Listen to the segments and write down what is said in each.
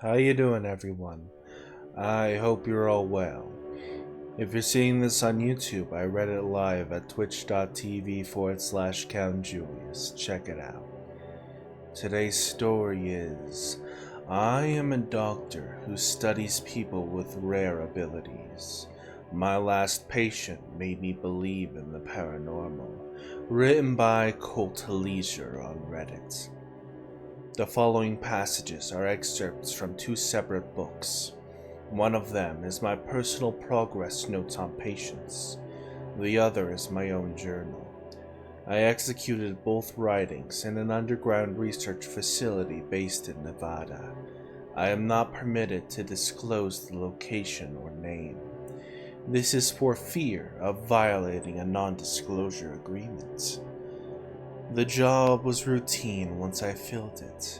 How you doing, everyone? I hope you're all well. If you're seeing this on YouTube, I read it live at twitch.tv/Count Julius. Check it out. Today's story is I am a doctor who studies people with rare abilities. My last patient made me believe in the paranormal. Written by Colt Leasure on Reddit. The following passages are excerpts from two separate books. One of them is my personal progress notes on patients. The other is my own journal. I executed both writings in an underground research facility based in Nevada. I am not permitted to disclose the location or name. This is for fear of violating a non-disclosure agreement. The job was routine once I filled it,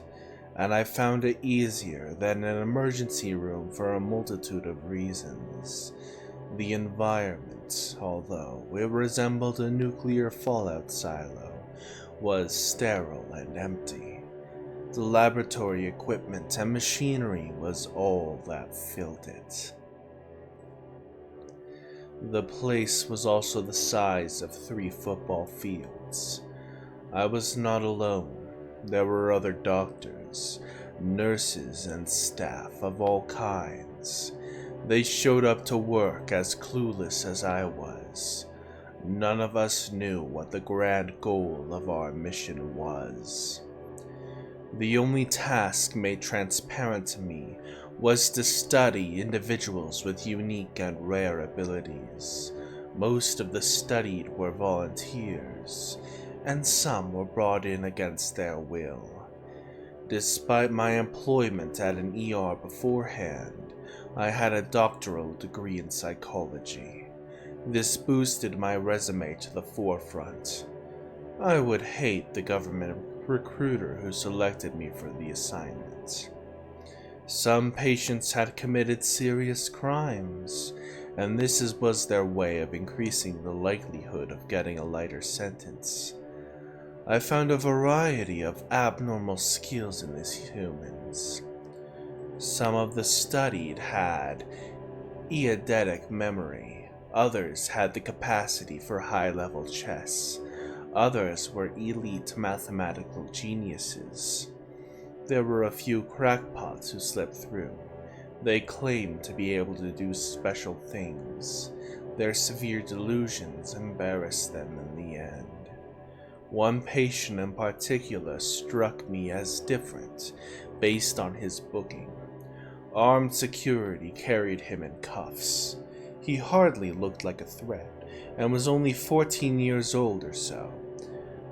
and I found it easier than an emergency room for a multitude of reasons. The environment, although it resembled a nuclear fallout silo, was sterile and empty. The laboratory equipment and machinery was all that filled it. The place was also the size of 3 football fields. I was not alone. There were other doctors, nurses, and staff of all kinds. They showed up to work as clueless as I was. None of us knew what the grand goal of our mission was. The only task made transparent to me was to study individuals with unique and rare abilities. Most of the studied were volunteers, and some were brought in against their will. Despite my employment at an ER beforehand, I had a doctoral degree in psychology. This boosted my resume to the forefront. I would hate the government recruiter who selected me for the assignment. Some patients had committed serious crimes, and this was their way of increasing the likelihood of getting a lighter sentence. I found a variety of abnormal skills in these humans. Some of the studied had eidetic memory, others had the capacity for high-level chess, others were elite mathematical geniuses. There were a few crackpots who slipped through. They claimed to be able to do special things. Their severe delusions embarrassed them in the end. One patient in particular struck me as different based on his booking. Armed security carried him in cuffs. He hardly looked like a threat and was only 14 years old or so.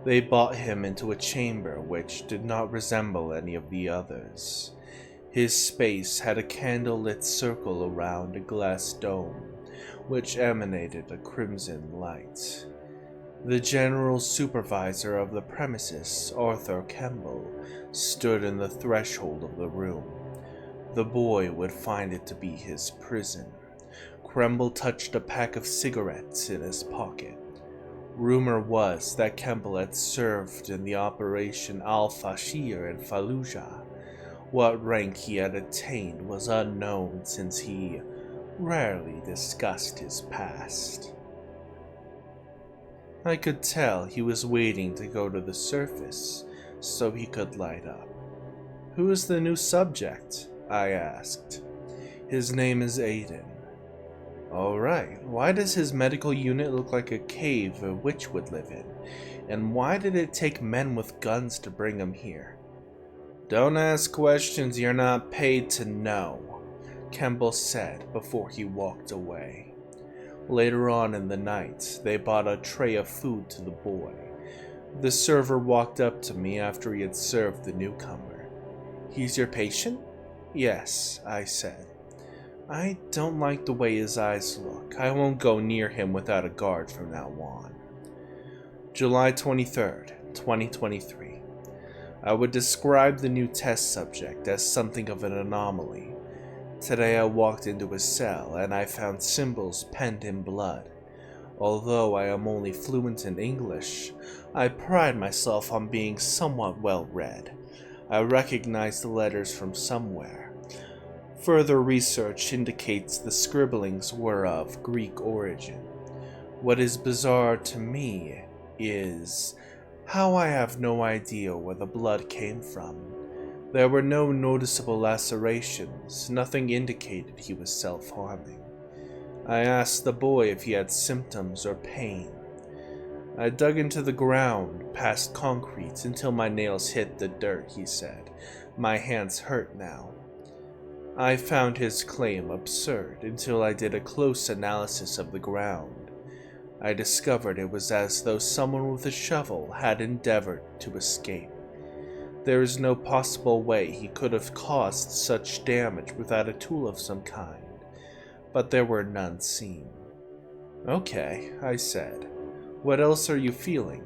They brought him into a chamber which did not resemble any of the others. His space had a candle-lit circle around a glass dome, which emanated a crimson light. The general supervisor of the premises, Arthur Kemble, stood in the threshold of the room. The boy would find it to be his prison. Kemble touched a pack of cigarettes in his pocket. Rumor was that Kemble had served in the Operation Al-Fashir in Fallujah. What rank he had attained was unknown since he rarely discussed his past. I could tell he was waiting to go to the surface so he could light up. "Who is the new subject?" I asked. "His name is Aiden." "Alright, why does his medical unit look like a cave a witch would live in? And why did it take men with guns to bring him here?" "Don't ask questions you're not paid to know," Kemble said before he walked away. Later on in the night, they brought a tray of food to the boy. The server walked up to me after he had served the newcomer. "He's your patient?" "Yes," I said. "I don't like the way his eyes look. I won't go near him without a guard from now on." July 23rd, 2023. I would describe the new test subject as something of an anomaly. Today I walked into his cell and I found symbols penned in blood. Although I am only fluent in English, I pride myself on being somewhat well read. I recognized the letters from somewhere. Further research indicates the scribblings were of Greek origin. What is bizarre to me is how I have no idea where the blood came from. There were no noticeable lacerations, nothing indicated he was self-harming. I asked the boy if he had symptoms or pain. I dug into the ground, past concrete, until my nails hit the dirt, he said. My hands hurt now. I found his claim absurd until I did a close analysis of the ground. I discovered it was as though someone with a shovel had endeavored to escape. There is no possible way he could have caused such damage without a tool of some kind, but there were none seen. Okay, I said. What else are you feeling?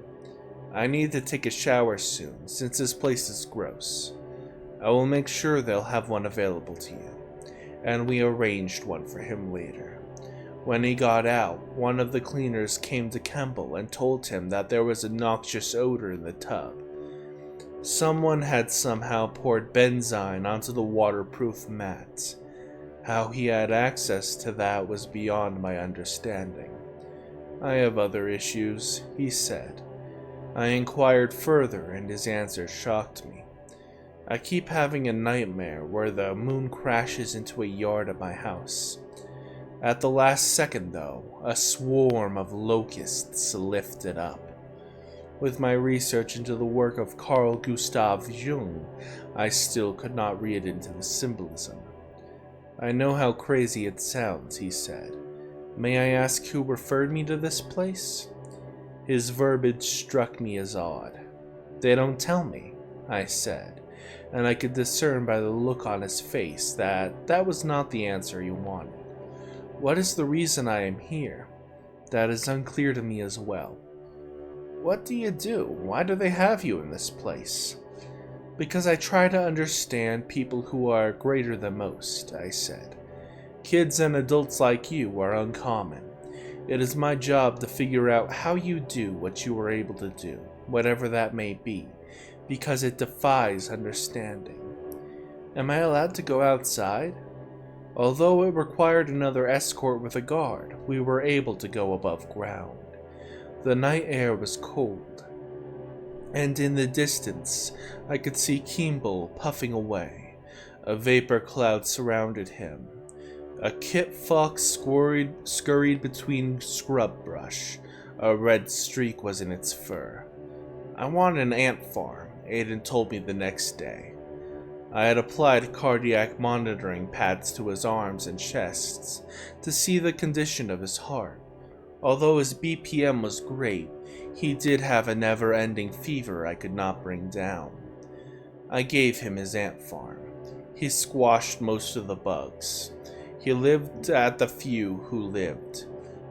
I need to take a shower soon, since this place is gross. I will make sure they'll have one available to you, and we arranged one for him later. When he got out, one of the cleaners came to Campbell and told him that there was a noxious odor in the tub. Someone had somehow poured benzine onto the waterproof mat. How he had access to that was beyond my understanding. I have other issues, he said. I inquired further, and his answer shocked me. I keep having a nightmare where the moon crashes into a yard at my house. At the last second, though, a swarm of locusts lifted up. With my research into the work of Carl Gustav Jung, I still could not read into the symbolism. I know how crazy it sounds, he said. May I ask who referred me to this place? His verbiage struck me as odd. They don't tell me, I said, and I could discern by the look on his face that that was not the answer he wanted. What is the reason I am here? That is unclear to me as well. What do you do? Why do they have you in this place? Because I try to understand people who are greater than most, I said. Kids and adults like you are uncommon. It is my job to figure out how you do what you are able to do, whatever that may be, because it defies understanding. Am I allowed to go outside? Although it required another escort with a guard, we were able to go above ground. The night air was cold, and in the distance I could see Kimball puffing away. A vapor cloud surrounded him. A kit fox scurried between scrub brush. A red streak was in its fur. I want an ant farm, Aiden told me the next day. I had applied cardiac monitoring pads to his arms and chests to see the condition of his heart. Although his BPM was great, he did have a never-ending fever I could not bring down. I gave him his ant farm. He squashed most of the bugs. He lived at the few who lived.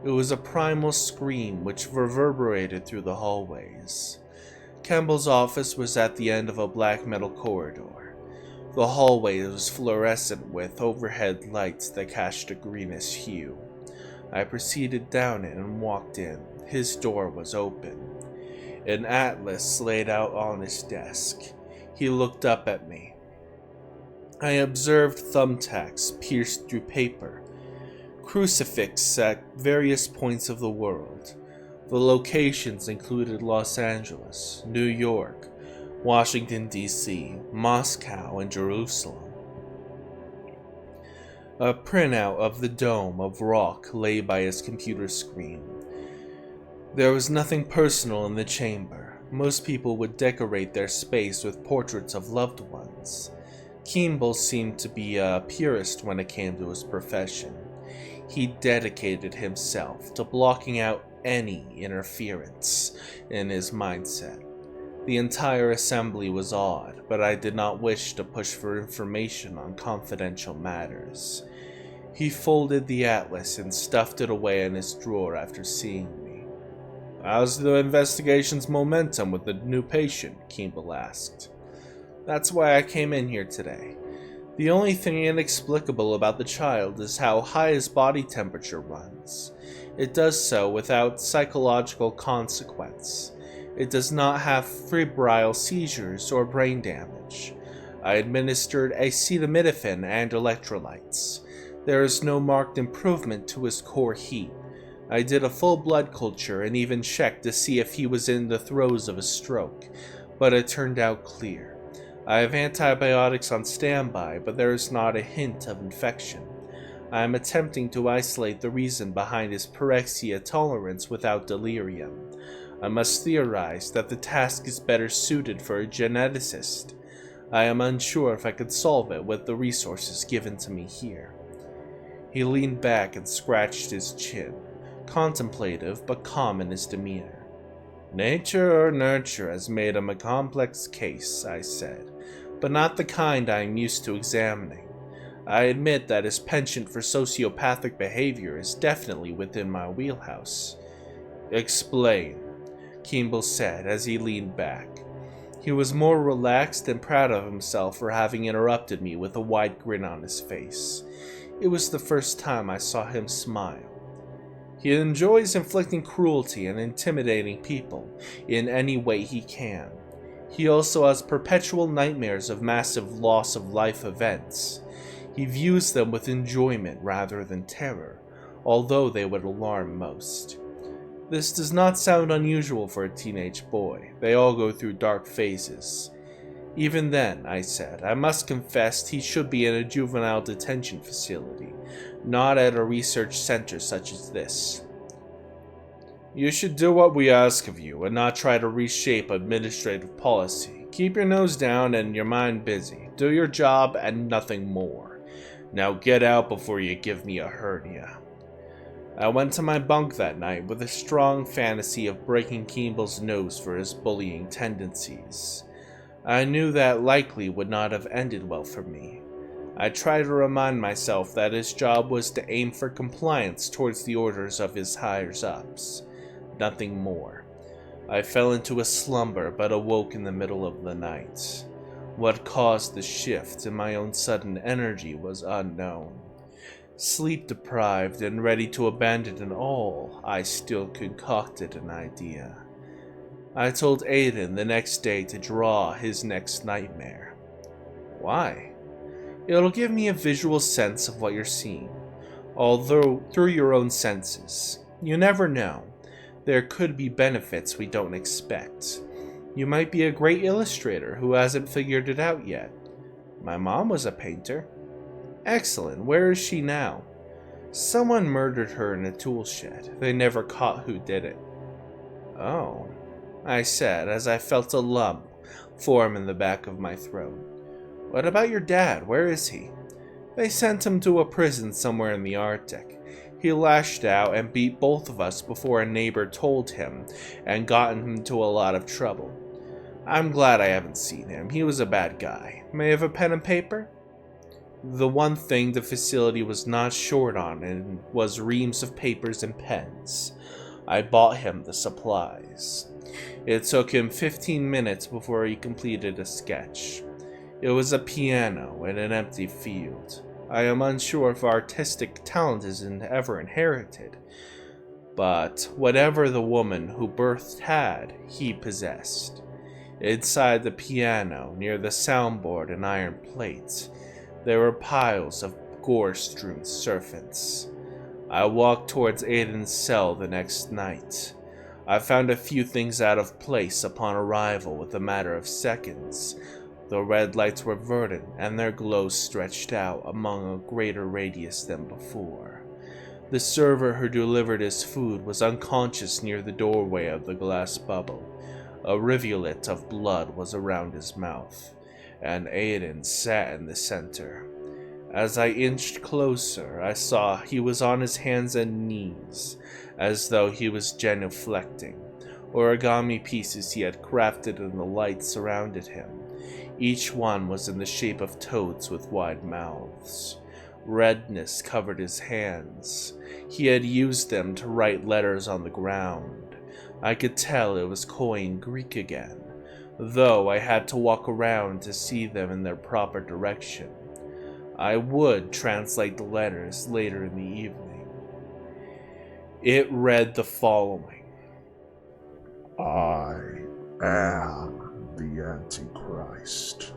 It was a primal scream which reverberated through the hallways. Campbell's office was at the end of a black metal corridor. The hallway was fluorescent with overhead lights that cast a greenish hue. I proceeded down it and walked in. His door was open. An atlas laid out on his desk. He looked up at me. I observed thumbtacks pierced through paper, crucifix at various points of the world. The locations included Los Angeles, New York, Washington, D.C., Moscow, and Jerusalem. A printout of the dome of rock lay by his computer screen. There was nothing personal in the chamber. Most people would decorate their space with portraits of loved ones. Kimball seemed to be a purist when it came to his profession. He dedicated himself to blocking out any interference in his mindset. The entire assembly was odd, but I did not wish to push for information on confidential matters. He folded the atlas and stuffed it away in his drawer after seeing me. "How's the investigation's momentum with the new patient?" Kimball asked. "That's why I came in here today. The only thing inexplicable about the child is how high his body temperature runs. It does so without psychological consequence. It does not have febrile seizures or brain damage. I administered acetaminophen and electrolytes. There is no marked improvement to his core heat. I did a full blood culture and even checked to see if he was in the throes of a stroke, but it turned out clear. I have antibiotics on standby, but there is not a hint of infection. I am attempting to isolate the reason behind his pyrexia tolerance without delirium. I must theorize that the task is better suited for a geneticist. I am unsure if I could solve it with the resources given to me here. He leaned back and scratched his chin, contemplative but calm in his demeanor. Nature or nurture has made him a complex case, I said, but not the kind I am used to examining. I admit that his penchant for sociopathic behavior is definitely within my wheelhouse. Explain, Kimball said as he leaned back. He was more relaxed and proud of himself for having interrupted me with a wide grin on his face. It was the first time I saw him smile. He enjoys inflicting cruelty and intimidating people in any way he can. He also has perpetual nightmares of massive loss of life events. He views them with enjoyment rather than terror, although they would alarm most. This does not sound unusual for a teenage boy. They all go through dark phases. Even then, I said, I must confess he should be in a juvenile detention facility, not at a research center such as this. You should do what we ask of you and not try to reshape administrative policy. Keep your nose down and your mind busy. Do your job and nothing more. Now get out before you give me a hernia. I went to my bunk that night with a strong fantasy of breaking Kimball's nose for his bullying tendencies. I knew that likely would not have ended well for me. I tried to remind myself that his job was to aim for compliance towards the orders of his higher-ups. Nothing more. I fell into a slumber but awoke in the middle of the night. What caused the shift in my own sudden energy was unknown. Sleep deprived and ready to abandon it all, I still concocted an idea. I told Aiden the next day to draw his next nightmare. Why? It'll give me a visual sense of what you're seeing, although through your own senses. You never know. There could be benefits we don't expect. You might be a great illustrator who hasn't figured it out yet. My mom was a painter. Excellent. Where is she now? Someone murdered her in a tool shed. They never caught who did it. Oh, I said as I felt a lump form in the back of my throat. What about your dad? Where is he? They sent him to a prison somewhere in the Arctic. He lashed out and beat both of us before a neighbor told him and got him into a lot of trouble. I'm glad I haven't seen him. He was a bad guy. May I have a pen and paper? The one thing the facility was not short on was reams of papers and pens. I bought him the supplies. It took him 15 minutes before he completed a sketch. It was a piano in an empty field. I am unsure if artistic talent is ever inherited, but whatever the woman who birthed had, he possessed. Inside the piano, near the soundboard and iron plates, there were piles of gore-strewn serpents. I walked towards Aiden's cell the next night. I found a few things out of place upon arrival with a matter of seconds. The red lights were verdant, and their glow stretched out among a greater radius than before. The server who delivered his food was unconscious near the doorway of the glass bubble. A rivulet of blood was around his mouth, and Aiden sat in the center. As I inched closer, I saw he was on his hands and knees, as though he was genuflecting. Origami pieces he had crafted in the light surrounded him. Each one was in the shape of toads with wide mouths. Redness covered his hands. He had used them to write letters on the ground. I could tell it was Koine Greek again, though I had to walk around to see them in their proper direction. I would translate the letters later in the evening. It read the following. I am the Antichrist.